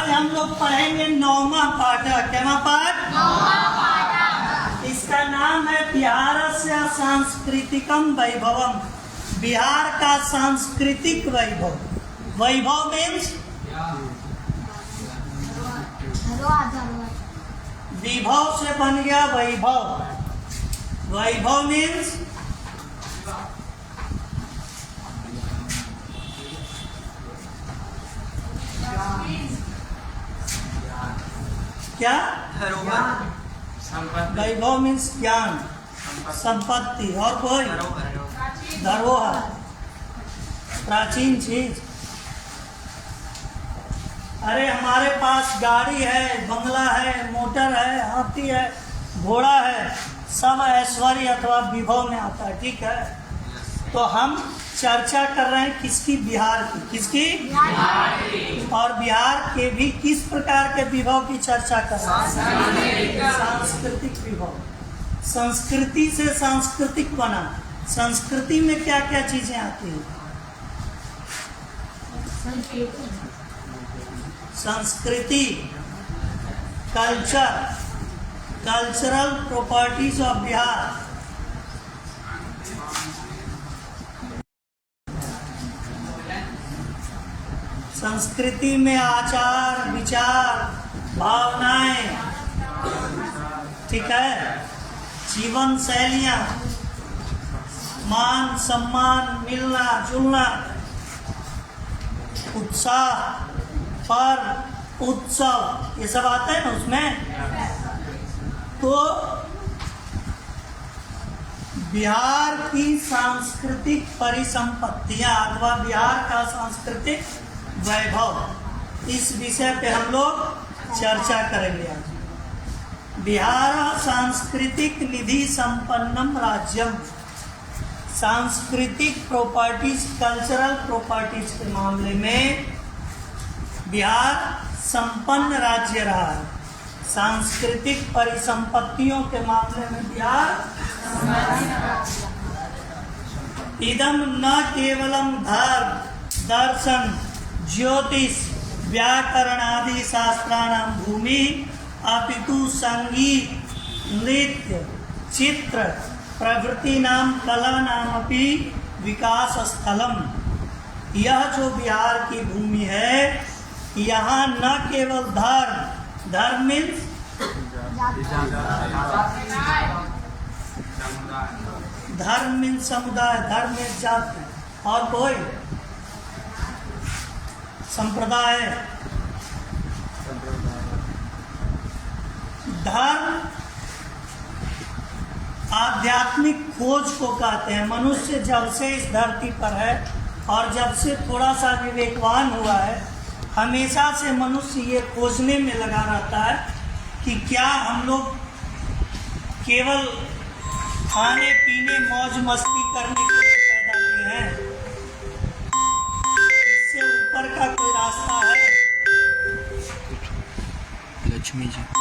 हम लोग पढ़ेंगे 9वां पाठ। क्या पाठ? 9वां पाठ। इसका नाम है बिहारस्य सांस्कृतिकम वैभवम। बिहार का सांस्कृतिक वैभव। वैभव मीन्स विभव से बन गया वैभव। वैभव मीन्स क्या? वैभव मीन्स ज्ञान, संपत्ति और कोई धरोहर, प्राचीन चीज। अरे हमारे पास गाड़ी है, बंगला है, मोटर है, हाथी है, घोड़ा है, सब ऐश्वर्य अथवा विभव में आता है। ठीक है, तो हम चर्चा कर रहे हैं किसकी? बिहार की। किसकी? बिहार की। और बिहार के भी किस प्रकार के विभव की चर्चा कर रहे हैं? सांस्कृतिक विभव। संस्कृति से सांस्कृतिक बना। संस्कृति में क्या क्या चीजें आती हैं? संस्कृति, culture, cultural properties of Bihar. संस्कृति में आचार, विचार, भावनाएं, ठीक है, जीवन शैलियां, मान सम्मान, मिलना जुलना, उत्साह, पर्व, उत्सव, ये सब आता है ना उसमें। तो बिहार की सांस्कृतिक परिसंपत्तियां अथवा बिहार का सांस्कृतिक वैभव, इस विषय पे हम लोग चर्चा करेंगे आज। बिहार सांस्कृतिक निधि संपन्नम राज्यम। सांस्कृतिक प्रॉपर्टीज, कल्चरल प्रॉपर्टीज के मामले में बिहार संपन्न राज्य रहा है। सांस्कृतिक परिसंपत्तियों के मामले में बिहार इदम न केवलम धर्म, दर्शन, ज्योतिष, व्याकरण आदि शास्त्राणां भूमि अपितु संगीत, नृत्य, चित्र प्रभृति नाम कला नाम अपि विकास स्थलम। यह जो बिहार की भूमि है, यहाँ न केवल धर्म, धर्म मीन्स धर्म मीन्स समुदाय, धर्म मीन्स जाति और कोई संप्रदाय। धर्म आध्यात्मिक खोज को कहते हैं। मनुष्य जब से इस धरती पर है और जब से थोड़ा सा विवेकवान हुआ है, हमेशा से मनुष्य ये खोजने में लगा रहता है कि क्या हम लोग केवल खाने पीने मौज मस्ती करने के लिए पैदा हुए हैं, इससे ऊपर का कोई रास्ता है? लक्ष्मी जी। तो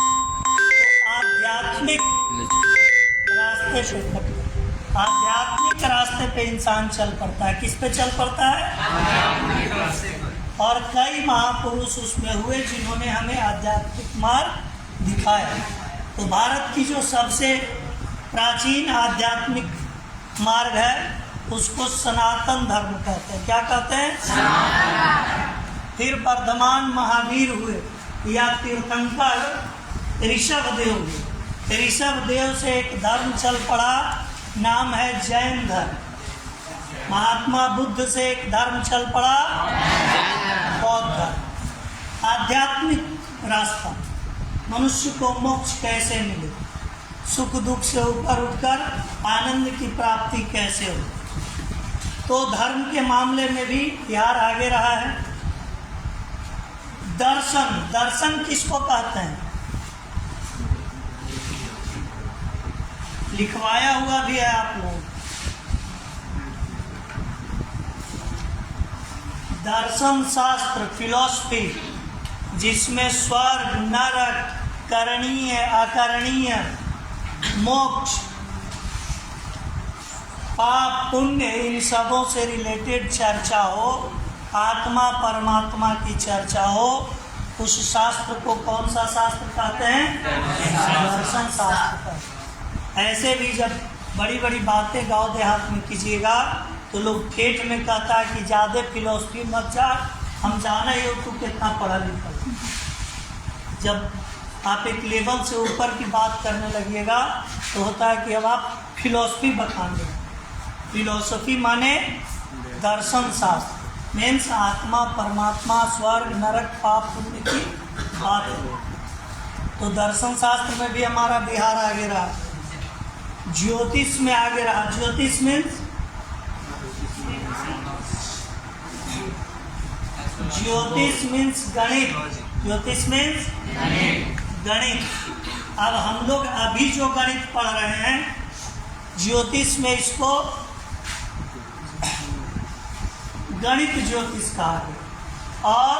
आध्यात्मिक रास्ते पे, आध्यात्मिक रास्ते पे इंसान चल पड़ता है। किस पे चल पड़ता है? आध्यात्मिक रास्ते पर। और कई महापुरुष उसमें हुए जिन्होंने हमें आध्यात्मिक मार्ग दिखाया। तो भारत की जो सबसे प्राचीन आध्यात्मिक मार्ग है उसको सनातन धर्म कहते हैं। क्या कहते हैं? फिर वर्धमान महावीर हुए या तीर्थंकर ऋषभदेव हुए। ऋषभदेव से एक धर्म चल पड़ा, नाम है जैन धर्म। महात्मा बुद्ध से एक धर्म चल पड़ा, बौद्ध धर्म। आध्यात्मिक रास्ता, मनुष्य को मोक्ष कैसे मिले, सुख दुख से ऊपर उठकर आनंद की प्राप्ति कैसे हो। तो धर्म के मामले में भी बिहार आगे रहा है। दर्शन, दर्शन किसको कहते हैं? लिखवाया हुआ भी है आप लोग। दर्शन शास्त्र, फिलॉसफी, जिसमें स्वर्ग, नरक, करणीय, अकरणीय, मोक्ष, पाप, पुण्य, इन सबों से रिलेटेड चर्चा हो, आत्मा परमात्मा की चर्चा हो, उस शास्त्र को कौन सा शास्त्र कहते हैं? दर्शन शास्त्र कहते हैं। ऐसे भी जब बड़ी बड़ी बातें गांव देहात में कीजिएगा तो लोग ठेठ में कहता है कि ज़्यादा फिलोसफी मत जा, हम जाना ही हो तू कितना पढ़ा लिखा। जब आप एक लेवल से ऊपर की बात करने लगिएगा तो होता है कि अब आप फिलोसफी बताएंगे। फिलोसफी माने दर्शन शास्त्र, मीन्स आत्मा, परमात्मा, स्वर्ग, नरक, पाप पुण्य की बात है। तो दर्शन शास्त्र में भी हमारा बिहार आगे रहा, ज्योतिष में आगे रहा। ज्योतिष मीन्स गणित। ज्योतिष मीन्स गणित। अब हम लोग अभी जो गणित पढ़ रहे हैं ज्योतिष में इसको गणित ज्योतिष कहा गया। और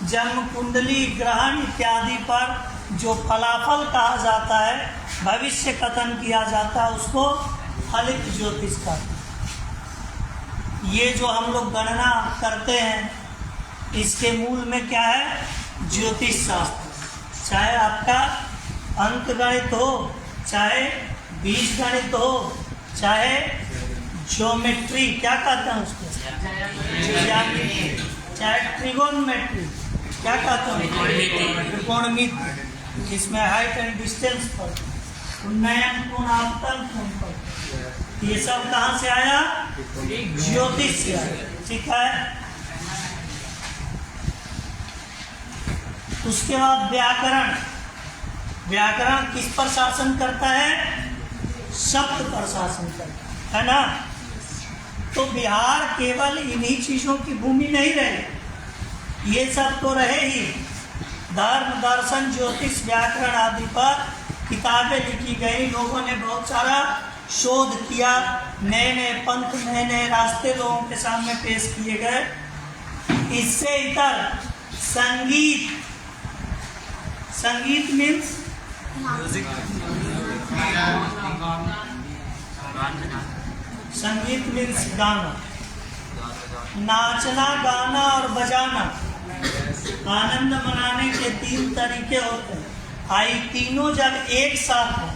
जन्म कुंडली, ग्रहण इत्यादि पर जो फलाफल कहा जाता है, भविष्य कथन किया जाता है, उसको फलित ज्योतिष कहते हैं। ये जो हम लोग गणना करते हैं इसके मूल में क्या है? ज्योतिष शास्त्र। चाहे आपका अंक गणित हो, चाहे बीज गणित हो, चाहे ज्योमेट्री, क्या कहते हैं उसको, चाहे ट्रिगोनोमेट्री, क्या कहते हैं, त्रिकोणमिति, जिसमें हाइट एंड डिस्टेंस पर, उन्नयन कोण, आपतन कोण पर, ये सब कहाँ से आया? ज्योतिष से आया। ठीक है। उसके बाद व्याकरण। व्याकरण किस पर शासन करता है? शब्द पर शासन करता है ना। तो बिहार केवल इन्हीं चीजों की भूमि नहीं रहे, ये सब तो रहे ही। धर्म, दर्शन, ज्योतिष, व्याकरण आदि पर किताबें लिखी गई, लोगों ने बहुत सारा शोध किया, नए नए पंथ, नए नए रास्ते लोगों के सामने पेश किए गए। इससे इतर संगीत, संगीत मीन्स संगीत मीन्स गाना, नाचना, गाना और बजाना। आनंद मनाने के 3 तरीके होते हैं। आई तीनों जब एक साथ हो,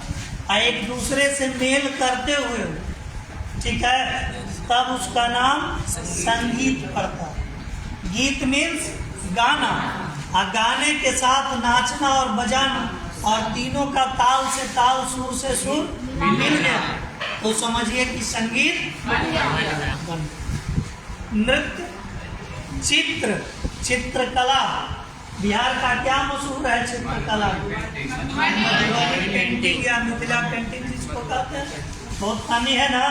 एक दूसरे से मेल करते हुए हो, ठीक है, तब उसका नाम संगीत पड़ता है। गीत मीन्स गाना, और गाने के साथ नाचना और बजाना, और तीनों का ताल से ताल, सुर से सुर मिल गया तो समझिए कि संगीत। नृत्य, चित्र, चित्रकला। बिहार का क्या मशहूर है? चित्रकला, पेंटिंग या मिथिला पेंटिंग जिसको कहते हैं, बहुत फनी है ना।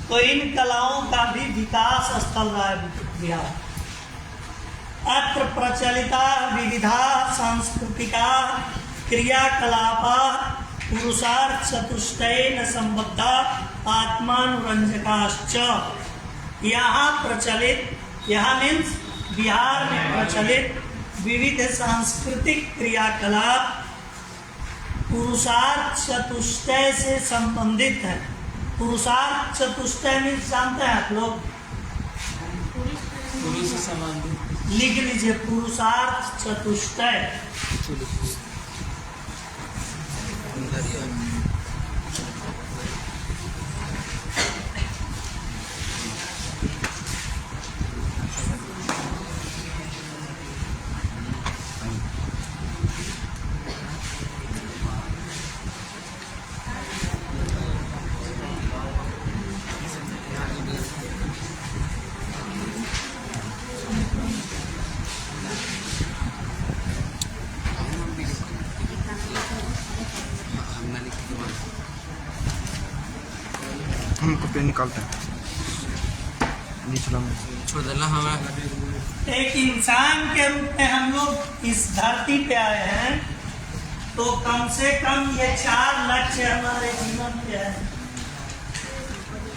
तो इन कलाओं का भी विकास स्थल रहा है बिहार। अत्र प्रचलिता विविधा सांस्कृतिका क्रियाकलापा पुरुषार्थ चतुष्टयेन संबद्धा आत्मानुरंजकाश्च। यहाँ प्रचलित, यहाँ मीन्स बिहार में प्रचलित विविध सांस्कृतिक क्रियाकलाप पुरुषार्थ चतुष्टय से संबंधित है। पुरुषार्थ चतुष्टय मीन्स जानते हैं आप लोग? पुरुष से संबंधित लिख लीजिए, पुरुषार्थ चतुष्टय। पे निकालते हैं, निचला में छोड़ देना हमें। एक इंसान के रूप में हम लोग इस धरती पे आए हैं, तो कम से कम ये 4 लक्ष्य हमारे जीवन के हैं।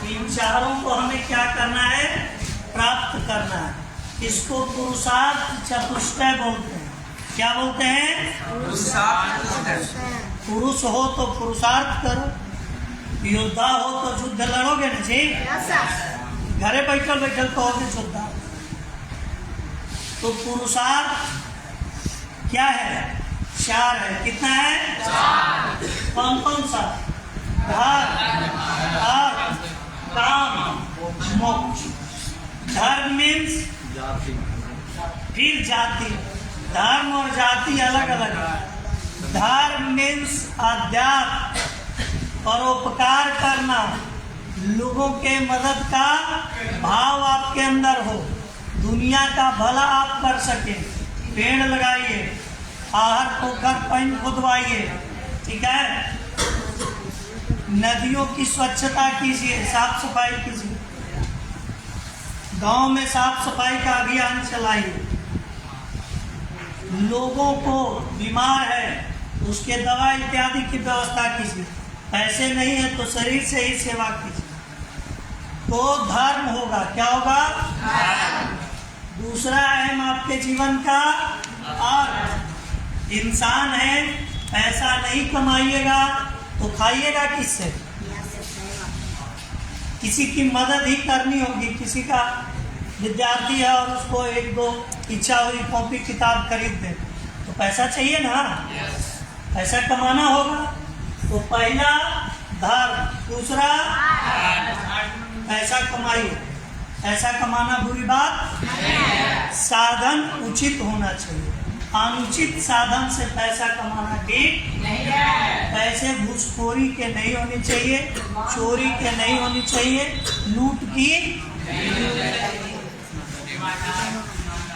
इन चारों को हमें क्या करना है? प्राप्त करना है। इसको पुरुषार्थ चतुष्टय बोलते हैं। क्या बोलते हैं? पुरुष हो तो पुरुषार्थ करो, योद्धा हो तो युद्ध लड़ोगे ना जी। घरे बैठल बैठल कहोगे योद्धा। तो पुरुषार्थ क्या है? 4 है। कितना है? 4। कौन कौन सा? धर्म, अर्थ, काम, मोक्ष। धर्म मीन्स फिर जाति। धर्म और जाति अलग अलग है। धर्म मीन्स अध्यात्म, परोपकार करना, लोगों के मदद का भाव आपके अंदर हो, दुनिया का भला आप कर सके। पेड़ लगाइए, आहर पोखर पानी खुदवाइए, ठीक है। नदियों की स्वच्छता कीजिए, साफ सफाई कीजिए। गांव में साफ सफाई का अभियान चलाइए। लोगों को बीमार है उसके दवा इत्यादि की व्यवस्था कीजिए। पैसे नहीं है तो शरीर से ही सेवा कीजिए, तो धर्म होगा। क्या होगा? दूसरा अहम आपके जीवन का अर्थ। इंसान है, पैसा नहीं कमाइएगा तो खाइएगा किससे? किसी की मदद ही करनी होगी। किसी का विद्यार्थी है और उसको 1-2 इच्छा हुई कॉपी किताब खरीद दे तो पैसा चाहिए ना, पैसा कमाना होगा। तो पहला धर्म, दूसरा पैसा कमाइए। पैसा कमाना बुरी बात, साधन उचित होना चाहिए। अनुचित साधन से पैसा कमाना ठीक नहीं है। पैसे घूसखोरी के नहीं होने चाहिए, चोरी के नहीं होनी चाहिए, लूट की,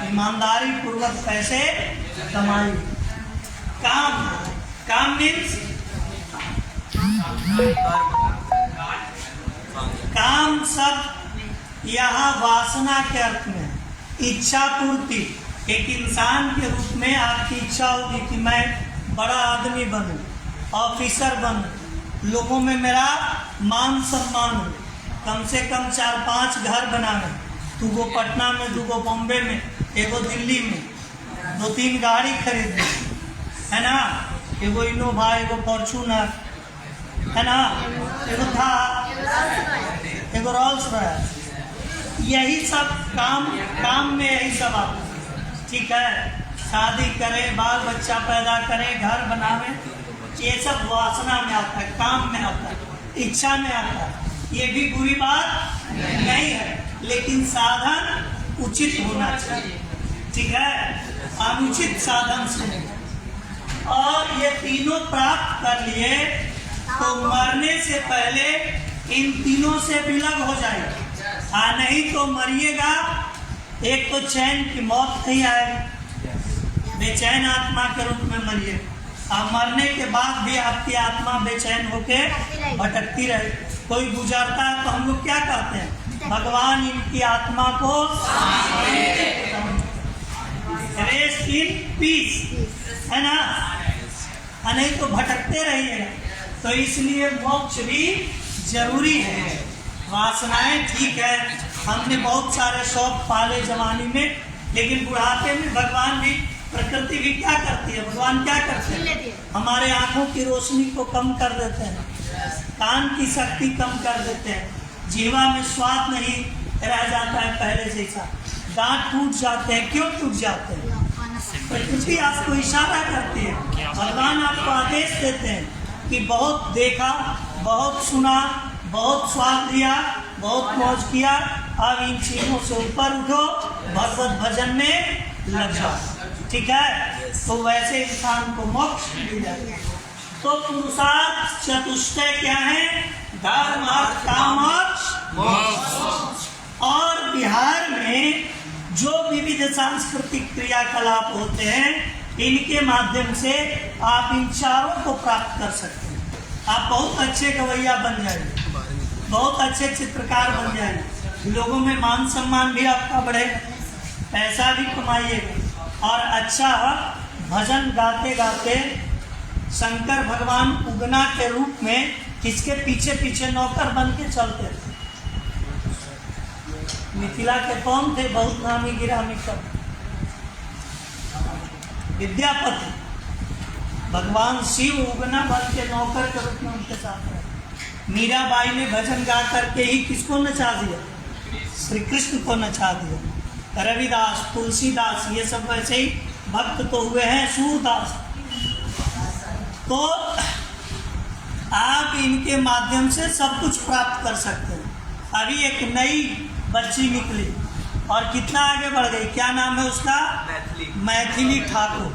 ईमानदारी पूर्वक पैसे कमाइए। काम, काम मीन्स काम सब यहाँ वासना के अर्थ में, इच्छा पूर्ति। एक इंसान के रूप में आपकी इच्छा होगी कि मैं बड़ा आदमी बनूं, ऑफिसर बनूं, लोगों में मेरा मान सम्मान हो, कम से कम 4-5 घर बनाना, 2 पटना में, 2 बॉम्बे में, 1 दिल्ली में, 2-3 गाड़ी खरीदनी है ना, 1 इनोवा, 1 फॉर्चूनर है ना, 1 था, 1 रोल्स रॉयस। यही सब काम में यही सब आता है, ठीक है। शादी करें, बाल बच्चा पैदा करें, घर बनावे, ये सब वासना में आता है, काम में आता है, इच्छा में आता है। ये भी बुरी बात नहीं है, लेकिन साधन उचित होना चाहिए, ठीक है, अनुचित साधन से। और ये तीनों प्राप्त कर लिए तो मरने से पहले इन तीनों से विलग हो जाएगा। नहीं तो मरिएगा, एक तो चैन की मौत नहीं आएगी, बेचैन आत्मा के रूप में मरिए। और मरने के बाद भी आपकी आत्मा बेचैन होके भटकती रहे। कोई गुजरता है तो हम लोग क्या कहते हैं? भगवान इनकी आत्मा को रेस्ट इन पीस, है ना, नहीं तो भटकते रहिएगा। तो इसलिए मोक्ष भी जरूरी है। वासनाएं ठीक है, हमने बहुत सारे शौक पाले जवानी में, लेकिन बुढ़ापे में भगवान भी, प्रकृति भी क्या करती है? भगवान क्या करते हैं? हमारे आंखों की रोशनी को कम कर देते हैं, कान की शक्ति कम कर देते हैं, जीवा में स्वाद नहीं रह जाता है पहले जैसा, दांत टूट जाते हैं। क्यों टूट जाते हैं? प्रकृति आपको इशारा करती है, भगवान आपको आदेश देते हैं कि बहुत देखा, बहुत सुना, बहुत स्वाद लिया, बहुत मौज किया, अब इन चीजों से ऊपर उठो, भगवत भजन में लग जाओ, ठीक है। तो वैसे इंसान को मोक्ष मिल जाए। तो पुरुषार्थ चतुष्टय क्या है? धर्म, अर्थ, काम और मोक्ष। और बिहार में जो विविध सांस्कृतिक क्रियाकलाप होते हैं, इनके माध्यम से आप इन चारों को प्राप्त कर सकते हैं। आप बहुत अच्छे गवैया बन जाएंगे, बहुत अच्छे चित्रकार बन जाएंगे, लोगों में मान सम्मान भी आपका बढ़ेगा, पैसा भी कमाइएगा। और अच्छा भजन गाते गाते शंकर भगवान उगना के रूप में किसके पीछे पीछे नौकर बन के चलते थे? मिथिला के कौन थे? बहुत नामी गिरामी कवि, विद्यापति। भगवान शिव उगना बन के नौकर के रूप में उनके साथ रहे। मीराबाई ने भजन गा करके ही किसको नचा दिया? श्री कृष्ण को नचा दिया। रविदास, तुलसीदास, ये सब वैसे ही भक्त तो हुए हैं सूरदास। तो आप इनके माध्यम से सब कुछ प्राप्त कर सकते हैं। अभी एक नई बच्ची निकली और कितना आगे बढ़ गई, क्या नाम है उसका? मैथिली ठाकुर।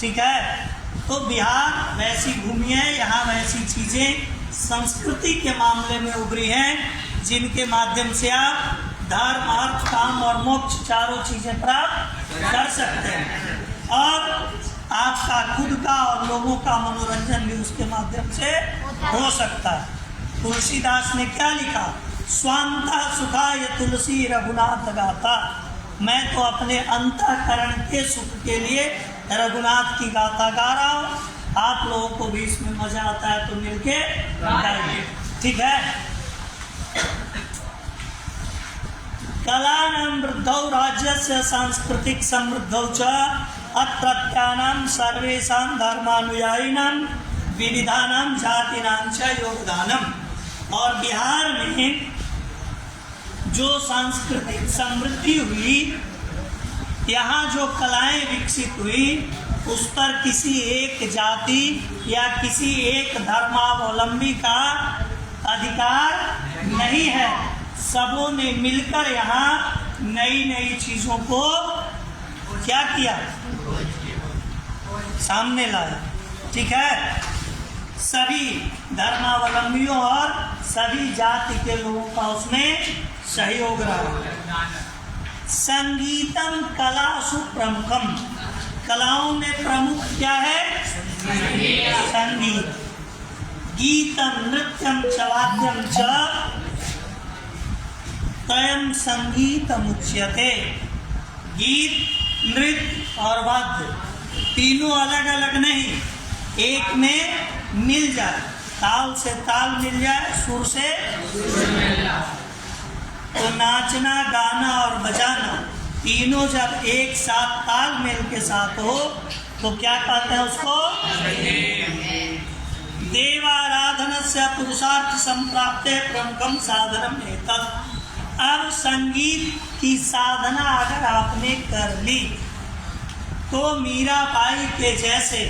ठीक है, तो बिहार वैसी भूमि है, यहाँ वैसी चीज़ें संस्कृति के मामले में उभरी हैं जिनके माध्यम से आप धर्म, अर्थ, काम और मोक्ष चारों चीज़ें प्राप्त कर सकते हैं। और आपका खुद का और लोगों का मनोरंजन भी उसके माध्यम से हो सकता है। तुलसीदास ने क्या लिखा? स्वांता सुखाय तुलसी रघुनाथ गाथा। मैं तो अपने अंतःकरण के सुख के लिए रघुनाथ की गाथा गा रहा हूँ। आप लोगों को भी इसमें मजा आता है तो मिलके गाइए। ठीक है। कलानां वृद्धौ राज्यस्य सांस्कृतिक समृद्धौ च अत्रत्यानां सर्वेषां धर्मानुयायिनां विविधानां जातिनां च योगदानम्। और बिहार में जो सांस्कृतिक समृद्धि हुई, यहाँ जो कलाएं विकसित हुई, उस पर किसी एक जाति या किसी एक धर्मावलंबी का अधिकार नहीं है। सबों ने मिलकर यहाँ नई नई चीज़ों को क्या किया? सामने लाया। ठीक है, सभी धर्मावलंबियों और सभी जाति के लोगों का उसमें सहयोग रहा। संगीतम कलासु प्रमुखम। कलाओं में प्रमुख क्या है? संगीत। गीतम नृत्यम च वाद्यम च त्रयम संगीतम उच्यते। गीत, नृत्य और वाद्य तीनों अलग अलग नहीं, एक में मिल जाए, ताल से ताल मिल जाए, सुर से तो नाचना, गाना और बजाना तीनों जब एक साथ तालमेल के साथ हो तो क्या कहते हैं उसको? देवाराधनस्य पुरुषार्थ संप्राप्ते प्रमुखम साधनम एतत्। अब संगीत की साधना अगर आपने कर ली तो मीराबाई के जैसे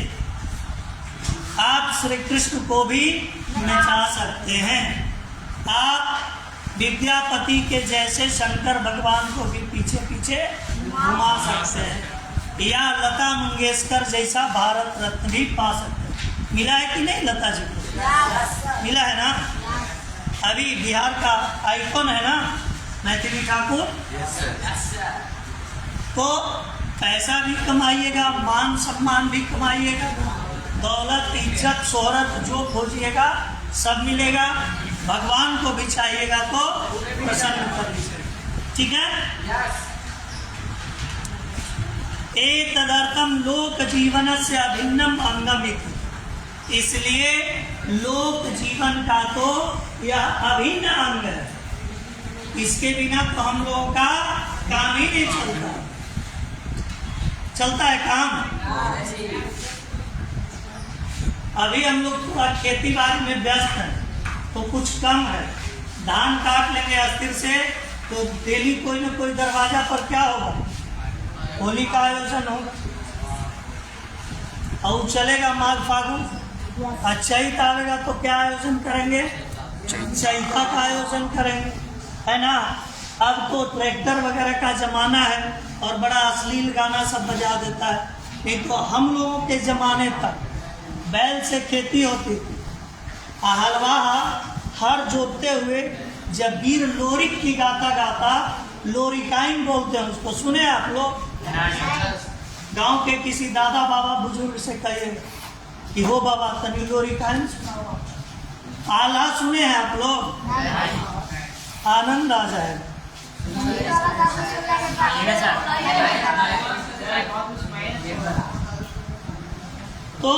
आप श्री कृष्ण को भी नचा सकते हैं। आप विद्यापति के जैसे शंकर भगवान को भी पीछे पीछे घुमा सकते हैं, या लता मंगेशकर जैसा भारत रत्न भी पा सकते हैं। मिला है कि नहीं लता जी को? मिला है ना। अभी बिहार का आइकॉन है ना मैथिली ठाकुर। तो पैसा भी कमाइएगा, मान सम्मान भी कमाइएगा, दौलत, इज्जत, शोहरत जो खोजिएगा सब मिलेगा। भगवान को भी चाहिएगा तो प्रसन्न कर लीजिए। ठीक है। एतदर्थम लोक जीवन से अभिन्नम अंगम। इसलिए लोक जीवन का तो यह अभिन्न अंग है, इसके बिना तो हम लोगों का काम ही नहीं चलता। चलता है काम? अभी हम लोग थोड़ा खेती बाड़ी में व्यस्त हैं तो कुछ कम है। धान काट लेंगे अस्थिर से तो डेली कोई न कोई दरवाजा पर क्या होगा? होली का आयोजन होगा और चलेगा माघ फागुन। चैत आएगा तो क्या आयोजन करेंगे? चैता का आयोजन करेंगे, है ना। अब तो ट्रैक्टर वगैरह का जमाना है और बड़ा अश्लील गाना सब बजा देता है। नहीं तो हम लोगों के जमाने तक बैल से खेती होती थी। हलवा हर जोतते हुए जब वीर लोरिक की गाता गाता, लोरिकाइन बोलते हैं उसको, सुने आप लोग? गांव के किसी दादा बाबा बुजुर्ग से कहिए कि हो बाबा तनी लोरिकाइन सुनाओ। आल्हा सुने हैं आप लोग? आनंद आ जाएगा। तो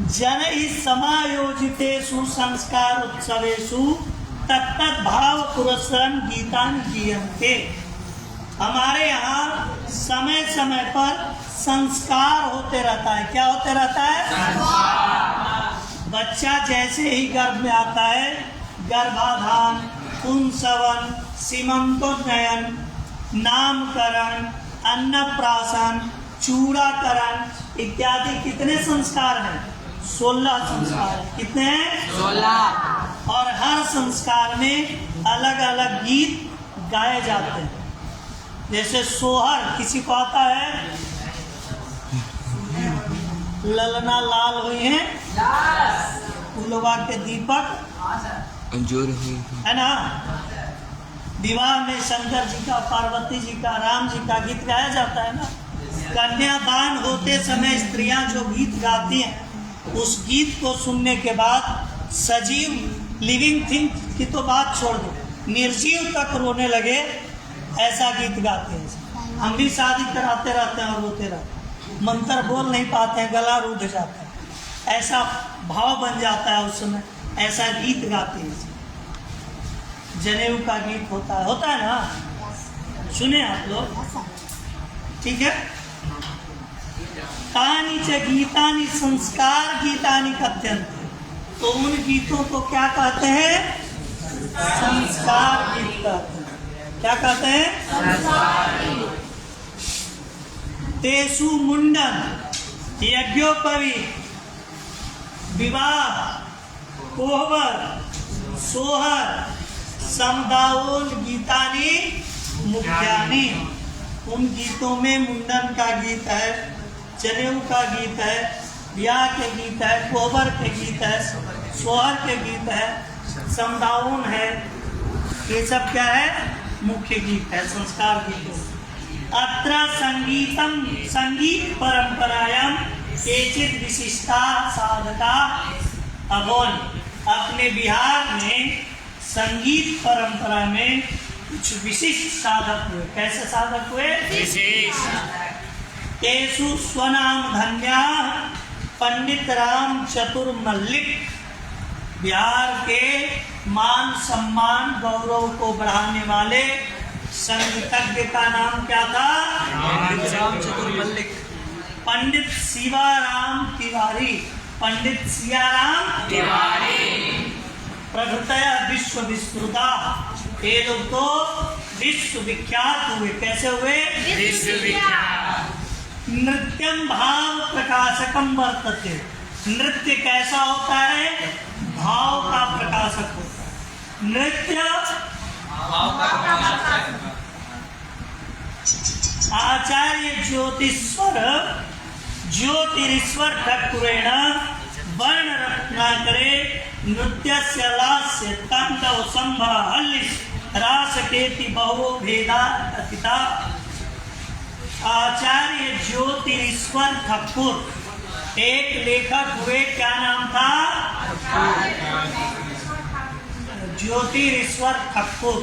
जनैः समायोजितेषु संस्कार उत्सवेषु तत्तत् भाव पुरस्सरं गीतानि गीयन्ते। हमारे यहाँ समय समय पर संस्कार होते रहता है। क्या होते रहता है? बच्चा जैसे ही गर्भ में आता है, गर्भाधान, पुंसवन, सीमंतोन्नयन नामकरण, अन्नप्राशन, चूड़ाकरण इत्यादि कितने संस्कार हैं? 16 संस्कार हैं। कितने हैं? 16। और हर संस्कार में अलग अलग गीत गाए जाते हैं। जैसे सोहर किसी को आता है? ललना लाल हुई हैं, फूलवा के दीपक अंजूर हुई है ना। विवाह में शंकर जी का, पार्वती जी का, राम जी का गीत गाया जाता है ना। कन्यादान होते समय स्त्रियां जो गीत गाती हैं, उस गीत को सुनने के बाद सजीव लिविंग थिंग की तो बात छोड़ दो, निर्जीव तक रोने लगे, ऐसा गीत गाते हैं। हम भी शादी कराते रहते हैं और रोते रहते हैं, मंत्र बोल नहीं पाते हैं, गला रूठ जाता है, ऐसा भाव बन जाता है उस समय, ऐसा गीत गाते हैं। जनेऊ का गीत होता है ना, सुने आप लोग? ठीक है। तानि च गीतानि संस्कार गीतानि कथ्यन्ते, तो उन गीतों को क्या कहते हैं? संस्कार गीत कहते हैं। क्या कहते हैं? तेसु मुंडन, यज्ञोपवीत, विवाह, कोहबर, सोहर, समदाओन गीतानि मुख्यानि। उन गीतों में मुंडन का गीत है, जनेऊ का गीत है, ब्याह के गीत है, कोहबर के गीत है, सोहर के गीत है, समदाओन है। ये सब क्या है? मुख्य गीत है, संस्कार गीत। अत्र संगीतम, संगीत परंपरायाम केचित विशिष्टा साधका अभवन। अपने बिहार में संगीत परंपरा में कुछ विशिष्ट साधक हुए। कैसे साधक हुए? केशु स्वनाम धन्या पंडित राम चतुर मल्लिक। बिहार के मान सम्मान गौरव को बढ़ाने वाले संगीतज्ञ का नाम क्या था? राम चतुर मल्लिक। पंडित शिवाराम तिवारी। पंडित सियाराम तिवारी। प्रभुतया विश्व विस्तृता। ये लोग तो विश्व विख्यात हुए। कैसे हुए? विश्व विख्यात। नृत्यम भाव प्रकाशकम वर्तते। नृत्य कैसा होता है? भाव का प्रकाशक होता है। नृत्य आचार्य ज्योतिरीश्वर ठाकुरेण वर्ण रत्नाकरे नृत्यस्य लास्य तांडव संभव हल्लिस रासकेति बहु भेदा कथिता। आचार्य ज्योतिरीश्वर ठाकुर एक लेखक हुए। क्या नाम था? ज्योतिरीश्वर ठाकुर।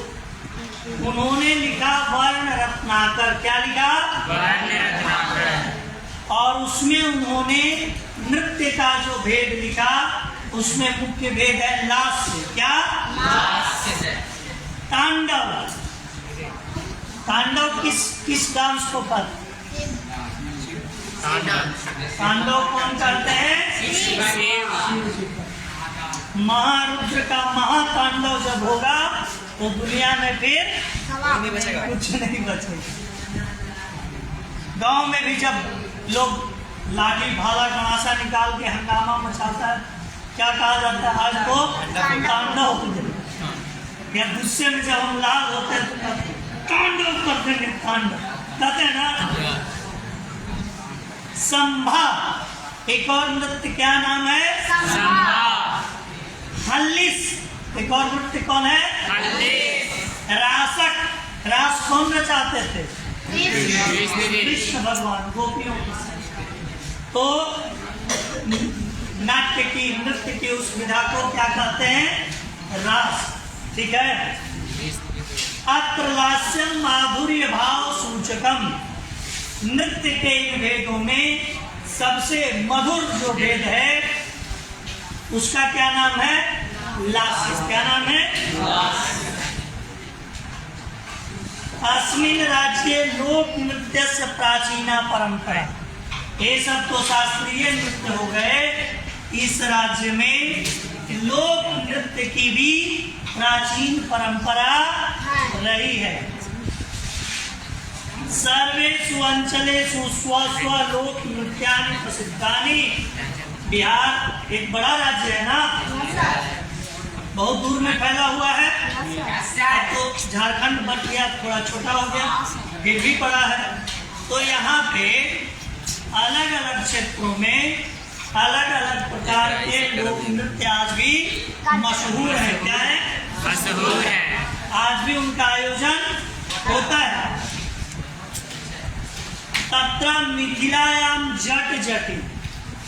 उन्होंने लिखा वर्ण रत्नाकर। क्या लिखा? वर्ण रत्नाकर। और उसमें उन्होंने नृत्य का जो भेद लिखा, उसमें मुख्य भेद है लास्य। क्या? लास्य। तांडव। तांडव किस डांस को पर? तांडव कौन करते हैं? महारुद्र का महातांडव जब होगा तो दुनिया में फिर कुछ नहीं बचेगा। गांव में भी जब लोग लाठी भाला गणासा निकाल के हंगामा मचाता है, क्या कहा जाता है? आज तो तांडव। या गुस्से में जब हम लाल होते हैं तो तांडव करते हैं। तांडव कहते हैं ना। संभा एक और नृत्य। क्या नाम है? संभा। हल्लिस एक और नृत्य कौन है? हल्लिस। रासक। रास कौन रचाते थे? कृष्ण भगवान गोपियों के साथ। तो नाट्य की, नृत्य की उस विधा को क्या कहते हैं? रास। ठीक है। अत्र लास्यम माधुर्य भाव सूचकम। नृत्य के इन भेदों में सबसे मधुर जो भेद है उसका क्या नाम है? लास्य। क्या नाम है? अस्मिन् राज्ये लोक नृत्य से प्राचीना परंपरा। ये सब तो शास्त्रीय नृत्य हो गए। इस राज्य में लोक नृत्य की भी प्राचीन परंपरा रही है। सर्वेषु अंचलेषु स्व स्व लोक नृत्यानि प्रसिद्धानि। बिहार एक बड़ा राज्य है ना, बहुत दूर में फैला हुआ है। अब तो झारखंड बन गया, थोड़ा छोटा हो गया, फिर भी बड़ा है। तो यहाँ पे अलग अलग क्षेत्रों में अलग अलग प्रकार के लोक नृत्य आज भी मशहूर है। क्या है? मशहूर है। आज भी उनका आयोजन होता है। तत्र मिथिलायाम जट जटि,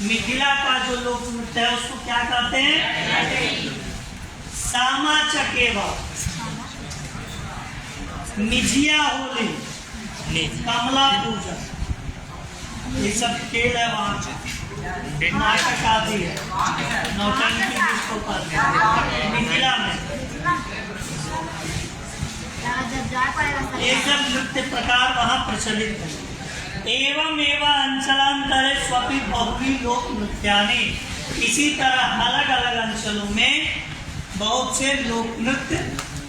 मिथिला का जो लोक नृत्य है उसको क्या कहते हैं? सामा चकेवा, निजिया होली, कमला पूजा, ये सब खेल है वहाँ। नाटक आदि है, नौटंकी जिसको कहते हैं मिथिला में। ये सब नृत्य प्रकार वहाँ प्रचलित है। एवं अंचलांतरे स्वपि बहुवी लोक नृत्यानि। इसी तरह अलग अलग अंचलों में बहुत से लोक नृत्य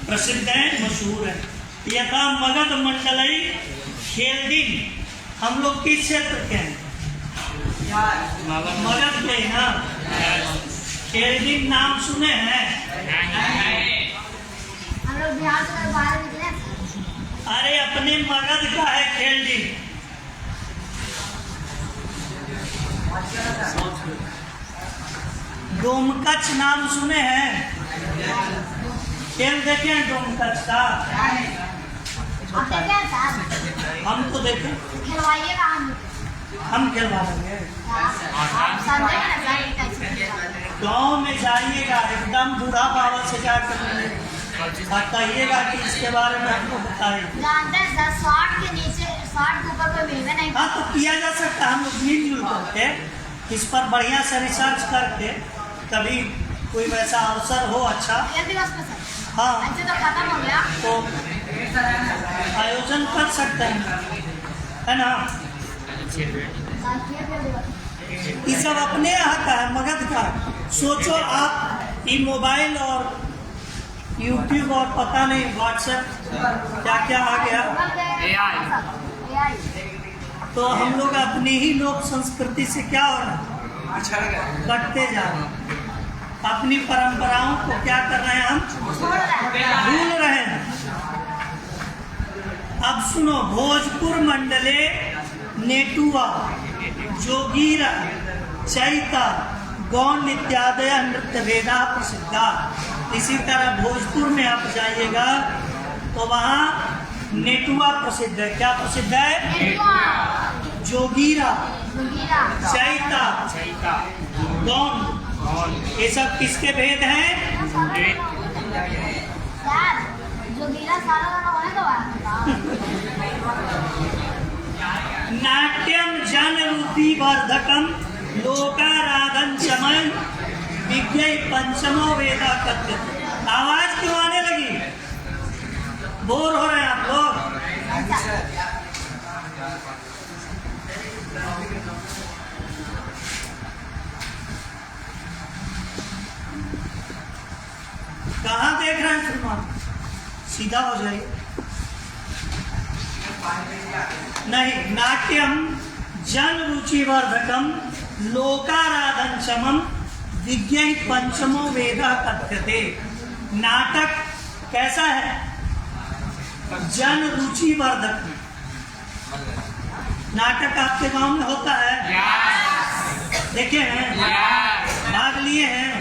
प्रसिद्ध हैं, मशहूर है। यथा मगध मंडलई खेलदिन, हम लोग किस क्षेत्र के हैं? मगध के ना। खेलदिन नाम सुने हैं? हम लोग बिहार से बाहर निकले। अरे अपने मगध का है खेलदिन। डोमकच नाम सुने हैं? खेल देखे हैं डोमकच का? आप देखे हैं साहब? हम तो देखे। खिलवाइएगा हम खिलवा देंगे। आप समझे ना सर? गाँव में जाइएगा, एकदम बूढ़ा बाबा से जाकर बताइएगा कि इसके बारे में हमको बताइए। जानते हैं सर, 60 के नीचे 60 के ऊपर कोई मिलवे नहीं। हाँ, तो किया जा सकता है। हम लोग मिलजुल करके इस पर बढ़िया से रिसर्च करके कभी कोई वैसा अवसर हो अच्छा, ये दिवस पे सर, हाँ, ऐसे तो खत्म हो गया। तो आयोजन कर सकते हैं, है ना। ये सब अपने यहाँ का है, मगध का। सोचो आप, ये मोबाइल और यूट्यूब और पता नहीं व्हाट्सएप क्या क्या आ गया, AI। तो हम लोग अपनी ही लोक संस्कृति से क्या हो रहा है, कटते जा रहे हैं। अपनी परंपराओं को क्या कर रहे हैं, हम भूल रहे हैं। अब सुनो, भोजपुर मंडले नेटुआ, जोगीरा, चैता, गौन इत्यादि नृत्य वेदा प्रसिद्धा। इसी तरह भोजपुर में आप जाइएगा तो वहाँ नेटुआ प्रसिद्ध है। क्या प्रसिद्ध है? जोगीरा, चैता, गौन, ये सब किसके भेद हैं? नाट्यम जन रुति वर्धकम लोकाराधन चमन विज्ञ पंचमो वेदा कथ्य। आवाज क्यों आने लगी? बोर हो रहे हैं आप लोग? कहाँ देख रहे हैं फिल्म? सीधा हो जाइए। नहीं, नाट्यम जन रुचि वर्धकम लोकाराधन समम विज्ञ पंचमो वेदा कथ्यते। नाटक कैसा है? जन रुचि वर्धक। नाटक आपके गांव में होता है? देखे हैं? भाग लिए हैं?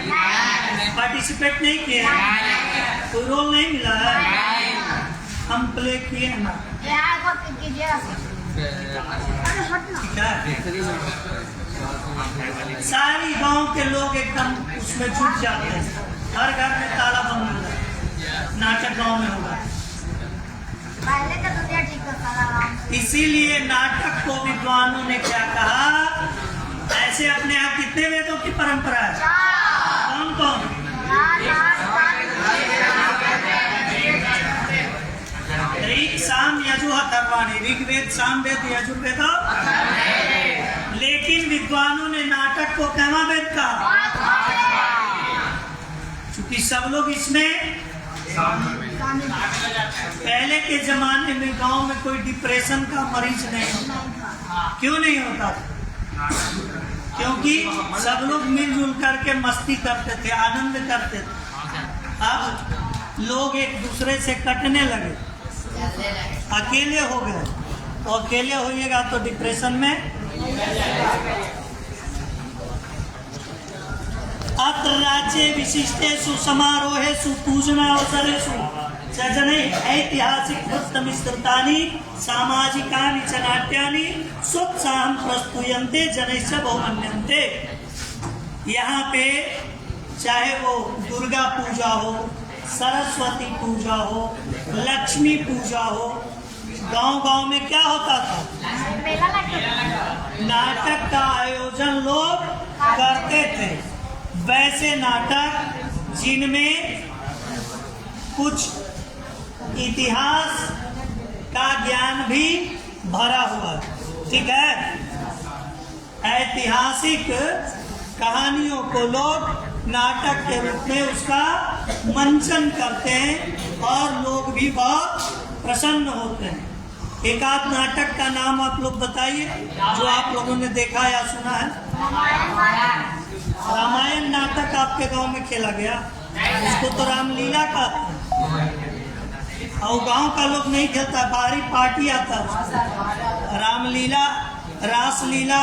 पार्टिसिपेट नहीं किए हैं? कोई रोल नहीं मिला है? हम प्ले किए हैं ना। सारी गांव के लोग एकदम उसमें जुट जाते हैं। हर घर में ताला बंद होता है। नाटक गांव में होगा। पहले का दुनिया ठीक था। इसीलिए नाटक को विद्वानों ने क्या कहा? ऐसे अपने यहाँ कितने वेदों की परंपरा है? कौन कौन? ऋग साम यजुः अथर्वाणी। ऋग्वेद, सामवेद, यजुर्वेद। लेकिन विद्वानों ने नाटक को कैमा वेद कहा? क्योंकि सब लोग इसमें शामिल पहले के जमाने में गांव में कोई डिप्रेशन का मरीज नहीं होता। क्यों नहीं होता था? क्योंकि सब लोग मिलजुल करके मस्ती करते थे, आनंद करते थे। अब लोग एक दूसरे से कटने लगे, अकेले हो गए। तो अकेले होइएगा तो डिप्रेशन में। अत्र राज्ये विशिष्टेषु समारोहेषु पूजनावसरेषु च जनैः ऐतिहासिक वृत्तमिश्रितानि सामाजिकानि च नाट्यानि सोत्साहं प्रस्तूयन्ते जनैश्च बहुमन्यन्ते। यहाँ पे चाहे वो दुर्गा पूजा हो, सरस्वती पूजा हो, लक्ष्मी पूजा हो, गांव-गांव में क्या होता था? मेला लगता नाटक का आयोजन लोग करते थे। वैसे नाटक जिनमें कुछ इतिहास का ज्ञान भी भरा हुआ, ठीक है। ऐतिहासिक कहानियों को लोग नाटक के रूप में उसका मंचन करते हैं और लोग भी बहुत प्रसन्न होते हैं। एक आध नाटक का नाम आप लोग बताइए जो आप लोगों ने देखा या सुना है। रामायण नाटक आपके गांव में खेला गया, उसको तो रामलीला का और गांव का लोग नहीं खेलता, बाहरी पार्टी आता है। रामलीला, रासलीला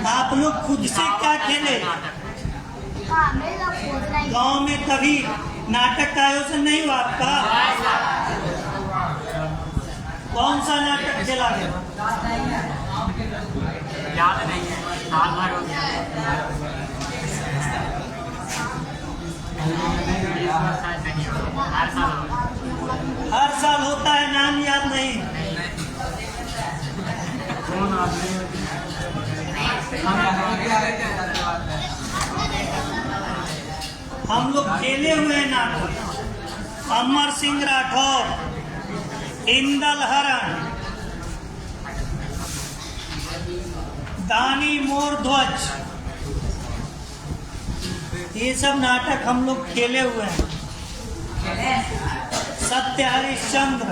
आप लोग खुद से क्या खेले? गांव में कभी नाटक का आयोजन नहीं हुआ आपका? कौन सा नाटक खेला गया? याद नहीं है, साल भर हो गया। हर साल होता है, नाम याद नहीं। हम लोग खेले हुए हैं नाटक। अमर सिंह राठौर, इंदल हरण, दानी मोर ध्वज, ये सब नाटक हम लोग खेले हुए हैं। सत्य हरिश्चंद्र,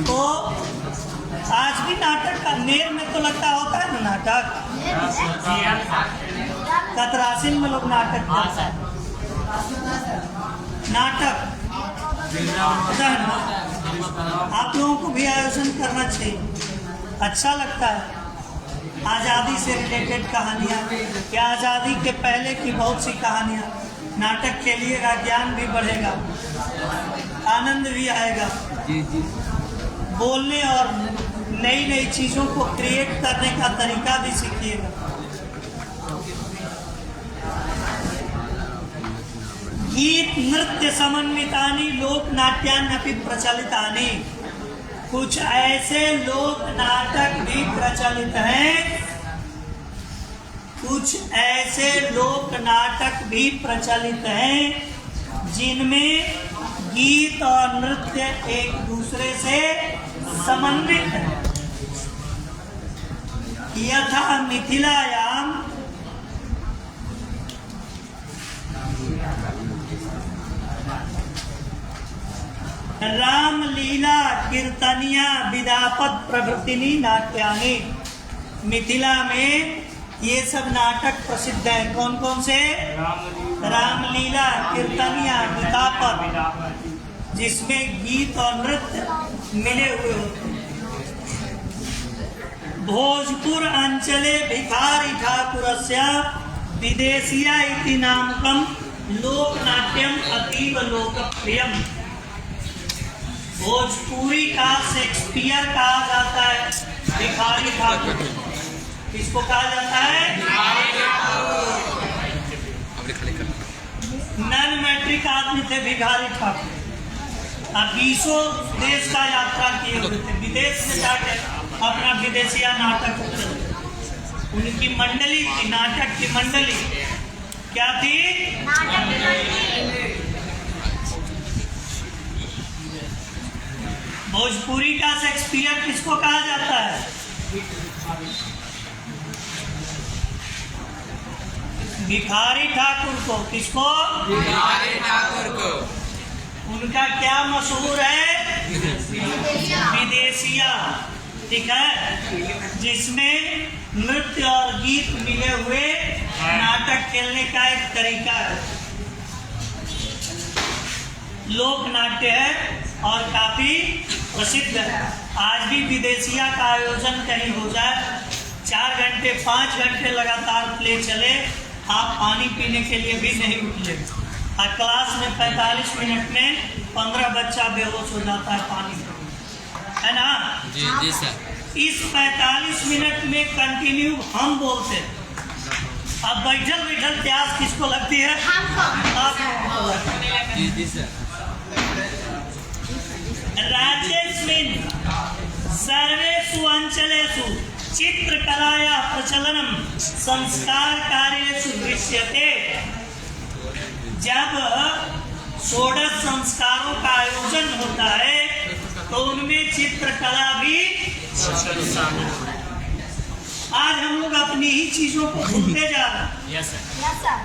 तो आज भी नाटक का नेर में तो लगता होता है ना नाटक। कतरासिन में लोग नाटक करते हैं। नाटक आप लोगों को भी आयोजन करना चाहिए, अच्छा लगता है। आज़ादी से रिलेटेड कहानियाँ या आज़ादी के पहले की बहुत सी कहानियाँ नाटक खेलिएगा, ज्ञान भी बढ़ेगा, आनंद भी आएगा। बोलने और नई नई चीज़ों को क्रिएट करने का तरीका भी सीखिएगा। गीत नृत्य समन्वितानि लोक नाट्यान्यपि प्रचलितानि, कुछ ऐसे लोक नाटक भी प्रचलित हैं, कुछ ऐसे लोक नाटक भी प्रचलित हैं जिनमें गीत और नृत्य एक दूसरे से समन्वित है। यथा मिथिलायाम रामलीला कीर्तनिया विदापद प्रभृतिनी नाट्यानि। मिथिला में ये सब नाटक प्रसिद्ध है। कौन कौन से? रामलीला, कीर्तनिया, विदापद, जिसमें गीत और नृत्य मिले हुए होते हैं। भोजपुर अंचले भिखारी ठाकुरस्य विदेशिया इति नामकम लोकनाट्यम अतीव लोकप्रियम। भोजपुरी का शेक्सपियर कहा जाता है भिखारी ठाकुर। किसको कहा जाता है? नन मैट्रिक आदमी थे भिखारी ठाकुर। अब 20 देश का यात्रा किए हुए थे, विदेश में जाकर अपना विदेशिया नाटक करते थे। उनकी मंडली थी, नाटक की मंडली क्या थी? भोजपुरी का शेक्सपियर किसको कहा जाता है? भिखारी ठाकुर को। किसको? भिखारी ठाकुर को। उनका क्या मशहूर है? विदेशिया। ठीक है, जिसमें नृत्य और गीत मिले हुए नाटक खेलने का एक तरीका है। लोक नाट्य है और काफी प्रसिद्ध है। आज भी विदेशिया का आयोजन कहीं हो जाए, 4 घंटे 5 घंटे लगातार प्ले चले, आप पानी पीने के लिए भी नहीं उठले। और क्लास में 45 मिनट में 15 बच्चा बेहोश हो जाता है पानी, है ना? जी जी सर। इस 45 मिनट में कंटिन्यू हम बोलते हैं। अब बैठल बैठल प्यास किसको लगती है? आपको लगती है। जी जी सर। राज्येस्मिन् सर्वेषु अंचलेषु चित्रकलाया प्रचलनम संस्कार कार्येषु दृश्यते। जब 16 संस्कारों का आयोजन होता है तो उनमें चित्रकला भी। आज हम लोग अपनी ही चीजों को भूलते जा रहे हैं। Yes sir. Yes sir.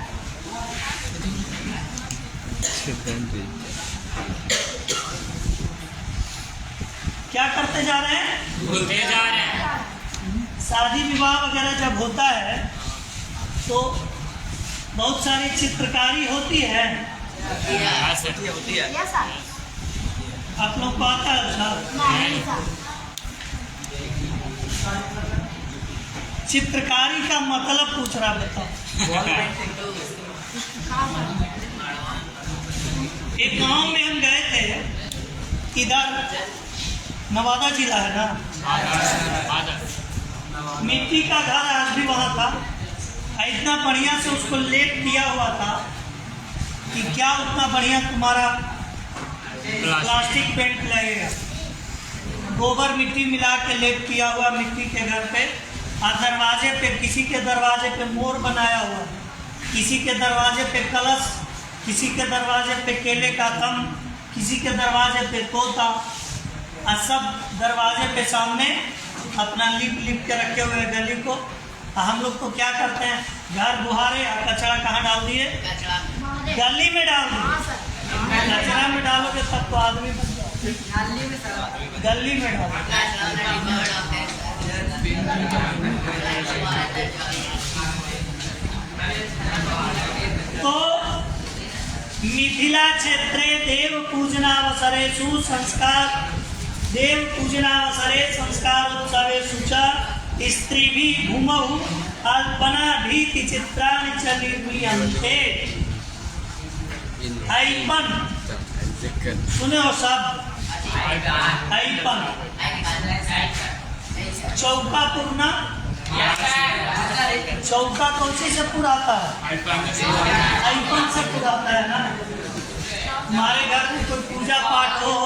क्या करते जा रहे हैं? भूलते जा रहे हैं। शादी विवाह वगैरह जब होता है तो बहुत सारी चित्रकारी होती है। Yes sir. होती है। Yes sir. आप लोग को आता है साहब? नहीं सर। चित्रकारी का मतलब पूछ रहा, बताओ। एक गांव में हम गए थे, इधर नवादा जिला है ना, मिट्टी का घर आज भी वहाँ था। इतना बढ़िया से उसको लेप किया हुआ था कि क्या उतना बढ़िया तुम्हारा प्लास्टिक पेंट लगेगा। गोबर मिट्टी मिला के लेप किया हुआ मिट्टी के घर पे, और दरवाजे पे, किसी के दरवाजे पे मोर बनाया हुआ, किसी के दरवाजे पे कलश, किसी के दरवाजे पे केले का थम, किसी के दरवाजे पे तोता, और सब दरवाजे पे सामने अपना लिप लिप के रखे हुए गली को। हम लोग तो क्या करते हैं, घर बुहारे और कचरा कहाँ डाल दिए? गली में डाल दिए। कचरा में डालोगे तब तो आदमी बन जाओगे, गली में डालो। तो मिथिला क्षेत्रे देव पूजनावसरेषु संस्कारोत्सवेषु च स्त्रीभिः भूमौ अल्पनाभीति चित्राणि च निर्मीयन्ते। ऐपन सुने हो सब? ऐपन चौका पूरना। चौका कौन से पुराता है? ऐपन से पुराता है ना। हमारे घर में कोई पूजा पाठ हो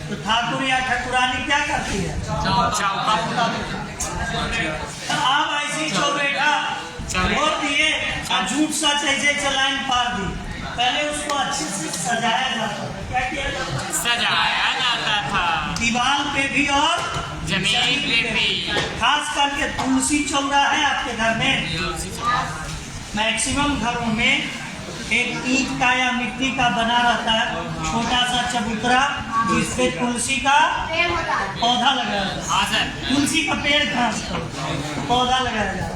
तो ठाकुर या ठाकुरानी क्या करती है? चौका पुराती है। आप ऐसी चौबेटा छोड़ दिए और झूठ सच ऐसे लाइन पार दी। पहले उसको अच्छे से सजाया जाता था। क्या किया जाता था? सजाया जाता था। दीवार पे भी और जमीन पे भी। खास करके तुलसी चौरा है आपके घर में? मैक्सिमम घरों में एक ईंट का या मिट्टी का बना रहता है छोटा सा चबूतरा, जिसपे तुलसी का पौधा लगाया जाता है। हाँ सर। तुलसी का पेड़ घास का पौधा लगाया जाता है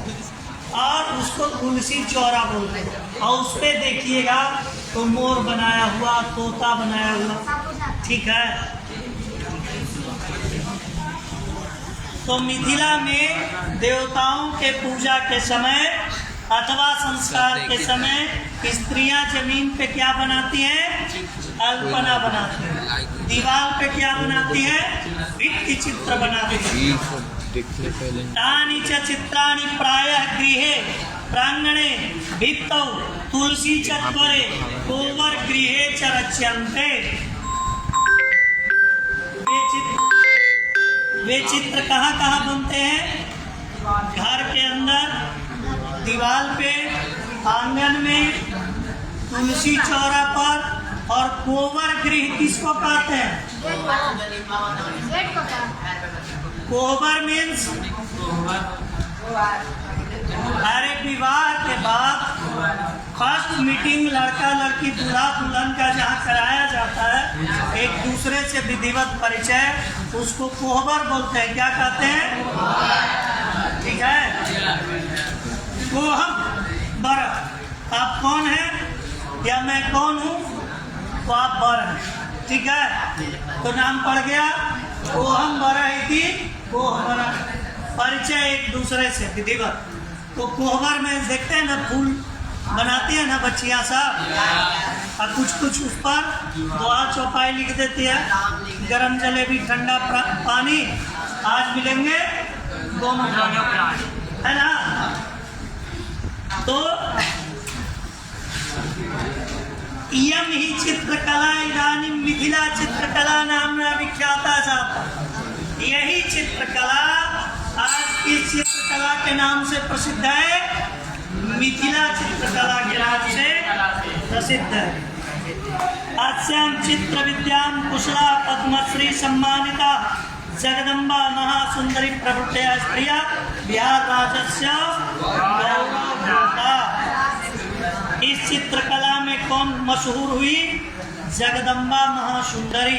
और उसको तुलसी चौरा बोलते हैं। और उस पे देखिएगा तो मोर बनाया हुआ, तोता बनाया हुआ। ठीक है, तो मिथिला में देवताओं के पूजा के समय अथवा संस्कार के समय स्त्रियां जमीन पे क्या बनाती हैं? अल्पना बनाती हैं। दीवार पे क्या बनाती हैं? भित्ति चित्र बनाती हैं। तानि च चित्राणि प्रायः गृहे प्रांगणे भित्तौ तुलसी चत्वरे कोवर गृहे च रच्यन्ते। वे चित्र कहाँ कहाँ बनते हैं? घर के अंदर, दीवार पे, आंगन में, तुलसी चौरा पर। और कोवर गृह किसको कहते हैं? कोवर मीन्स अरे विवाह के बाद फर्स्ट मीटिंग लड़का लड़की दूल्हा दुल्हन का जहाँ कराया जाता है, एक दूसरे से विधिवत परिचय, उसको कोहबर बोलते हैं। क्या कहते हैं? ठीक है, कोहम बर। आप कौन हैं या मैं कौन हूँ, तो आप बर हैं। ठीक है, तो नाम पड़ गया कोहम बर इति कोहबर, परिचय एक दूसरे से विधिवत। तो कोहबर में देखते हैं ना, फूल बनाती है ना बच्चियां सब, और कुछ कुछ उस पर दुआ चौपाई लिख देती है, गरम जलेबी ठंडा पानी, आज मिलेंगे दोनों प्राण, है ना। तो इयम ही चित्रकला इदानीं मिथिला चित्रकला नामना विख्याता जाता। यही चित्रकला आज इस चित्रकला के नाम से प्रसिद्ध है, मिथिला चित्रकला के नाम से प्रसिद्ध है। अस्यां चित्र विद्यां कुशला पद्मश्री सम्मानिता जगदम्बा महासुंदरी प्रभृतया स्त्रिया बिहार राज्यस्य गौरवभूता। इस चित्रकला में कौन मशहूर हुई? जगदम्बा महासुंदरी।